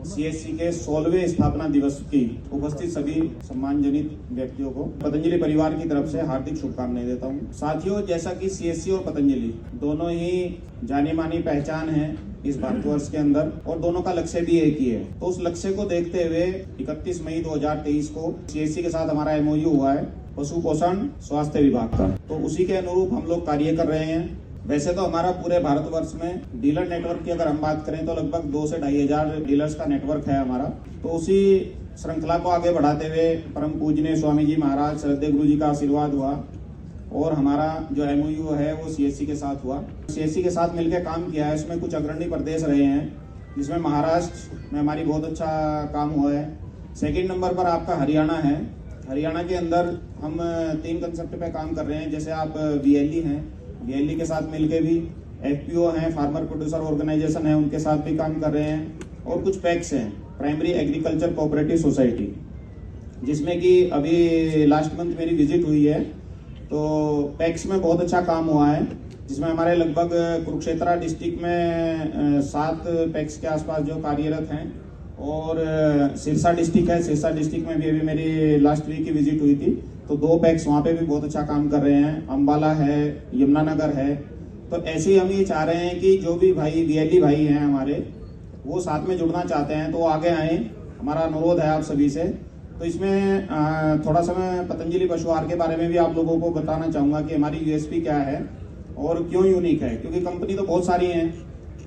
CSC के 16वें स्थापना दिवस की उपस्थित सभी सम्मानजनित व्यक्तियों को पतंजलि परिवार की तरफ से हार्दिक शुभकामनाएं देता हूं। साथियों, जैसा कि सीएससी और पतंजलि दोनों ही जानी मानी पहचान है इस भारतवर्ष के अंदर और दोनों का लक्ष्य भी एक ही है, तो उस लक्ष्य को देखते हुए 31 मई 2023 को सीएससी के साथ हमारा एमओयू हुआ है पशु पोषण स्वास्थ्य विभाग का। तो उसी के अनुरूप हम लोग कार्य कर रहे हैं। वैसे तो हमारा पूरे भारतवर्ष में डीलर नेटवर्क की अगर हम बात करें तो लगभग 2 से 2.5 हजार डीलर्स का नेटवर्क है हमारा। तो उसी श्रृंखला को आगे बढ़ाते हुए परम पूजनीय स्वामी जी महाराज श्रद्धेय गुरु जी का आशीर्वाद हुआ और हमारा जो एमओयू है वो सीएससी के साथ हुआ। सीएससी के साथ मिलकर काम किया है, इसमें कुछ अग्रणी प्रदेश रहे हैं जिसमें महाराष्ट्र में हमारी बहुत अच्छा काम हुआ है। सेकंड नंबर पर आपका हरियाणा है। हरियाणा के अंदर हम 3 कंसेप्ट पे काम कर रहे हैं। जैसे आप वीएलई हैं, वीएलई के साथ मिलके भी एफपीओ हैं, फार्मर प्रोड्यूसर ऑर्गेनाइजेशन है, उनके साथ भी काम कर रहे हैं। और कुछ पैक्स हैं, प्राइमरी एग्रीकल्चर कोऑपरेटिव सोसाइटी, जिसमें कि अभी लास्ट मंथ मेरी विजिट हुई है। तो पैक्स में बहुत अच्छा काम हुआ है, जिसमें हमारे लगभग कुरुक्षेत्र डिस्ट्रिक्ट में 7 पैक्स के आसपास जो कार्यरत हैं और सिरसा डिस्ट्रिक्ट है, सिरसा डिस्ट्रिक्ट में भी अभी मेरी लास्ट वीक की विजिट हुई थी। तो 2 पैक्स वहाँ पे भी बहुत अच्छा काम कर रहे हैं। अम्बाला है, यमुनानगर है। तो ऐसे ही हम ये चाह रहे हैं कि जो भी भाई वीएलई भाई हैं हमारे, वो साथ में जुड़ना चाहते हैं तो आगे आए। हमारा अनुरोध है आप सभी से। तो इसमें थोड़ा सा मैं पतंजलि पशु आहार के बारे में भी आप लोगों को बताना चाहूँगा कि हमारी यूएसपी क्या है और क्यों यूनिक है। क्योंकि कंपनी तो बहुत सारी हैं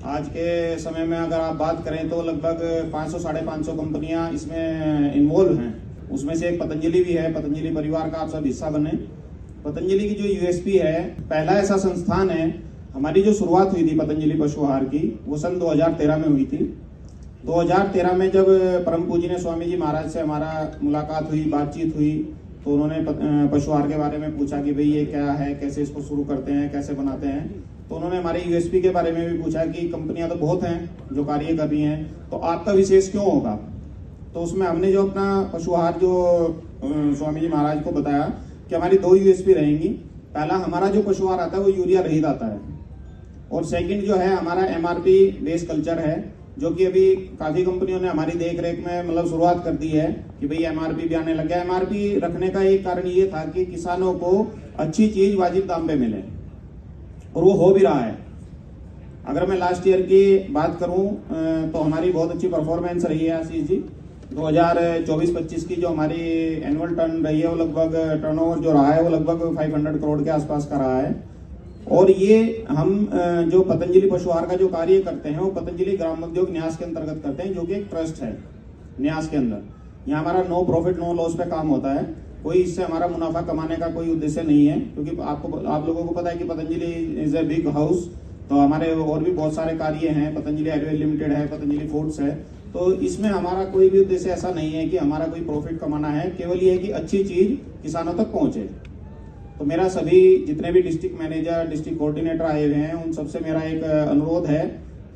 आज के समय में, अगर आप बात करें तो लगभग 500-550 कंपनियां इसमें इन्वॉल्व हैं। उसमें से एक पतंजलि भी है। पतंजलि परिवार का आप सब हिस्सा बने। पतंजलि की जो यूएसपी है, पहला ऐसा संस्थान है। हमारी जो शुरुआत हुई थी पतंजलि पशु आहार की, वो सन 2013 में हुई थी। 2013 में जब परम पूजनीय स्वामी जी महाराज से हमारा मुलाकात हुई, बातचीत हुई, तो उन्होंने पशु आहार के बारे में पूछा कि भाई ये क्या है, कैसे इसको शुरू करते हैं, कैसे बनाते हैं। तो उन्होंने हमारे यूएसपी के बारे में भी पूछा कि कंपनियां तो बहुत हैं जो कार्य कर रही हैं, तो आपका विशेष क्यों होगा। तो उसमें हमने जो अपना पशु आहार जो स्वामी जी महाराज को बताया कि हमारी 2 यूएसपी रहेंगी। पहला, हमारा जो पशु आहार आता है वो यूरिया रहित आता है, और सेकंड जो है हमारा एमआरपी बेस्ड कल्चर है, जो कि अभी काफी कंपनियों ने हमारी देख रेख में मतलब शुरुआत कर दी है कि भाई एमआरपी भी आने लग गया। एमआरपी रखने का एक कारण ये था कि किसानों को अच्छी चीज वाजिब दाम पे मिले, और वो हो भी रहा है। अगर मैं लास्ट ईयर की बात करूं तो हमारी बहुत अच्छी परफॉर्मेंस रही है आशीष जी। 2024-25 की जो हमारी एनुअल टर्न रही है, वो लगभग टर्नओवर जो रहा है वो लगभग 500 करोड़ के आसपास का रहा है। और ये हम जो पतंजलि पशु आहार का जो कार्य करते हैं वो पतंजलि ग्राम उद्योग न्यास के अंतर्गत करते हैं, जो कि एक ट्रस्ट है न्यास के अंदर। यहाँ हमारा नो प्रॉफिट नो लॉस पे काम होता है। कोई इससे हमारा मुनाफा कमाने का कोई उद्देश्य नहीं है, क्योंकि आप लोगों को पता है कि Patanjali is a big house. तो हमारे और भी बहुत सारे कार्य हैं, पतंजलि आयुर्वेद लिमिटेड है, पतंजलि फूड्स है। तो इसमें हमारा कोई भी उद्देश्य ऐसा नहीं है कि हमारा कोई प्रॉफिट कमाना है, केवल ये है कि अच्छी चीज किसानों तक पहुंचे। तो मेरा सभी जितने भी डिस्ट्रिक्ट मैनेजर, डिस्ट्रिक्ट कोऑर्डिनेटर आए हुए हैं, उन सबसे मेरा एक अनुरोध है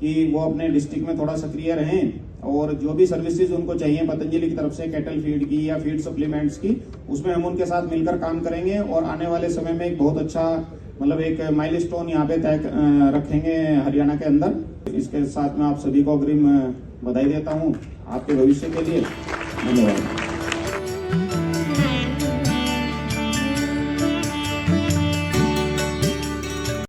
कि वो अपने डिस्ट्रिक्ट में थोड़ा सक्रिय रहें, और जो भी सर्विसेज उनको चाहिए पतंजलि की तरफ से, कैटल फीड की या फीड सप्लीमेंट्स की, उसमें हम उनके साथ मिलकर काम करेंगे। और आने वाले समय में एक बहुत अच्छा मतलब एक माइलस्टोन यहाँ पे तय रखेंगे हरियाणा के अंदर। इसके साथ मैं आप सभी को अग्रिम बधाई देता हूँ आपके भविष्य के लिए। धन्यवाद।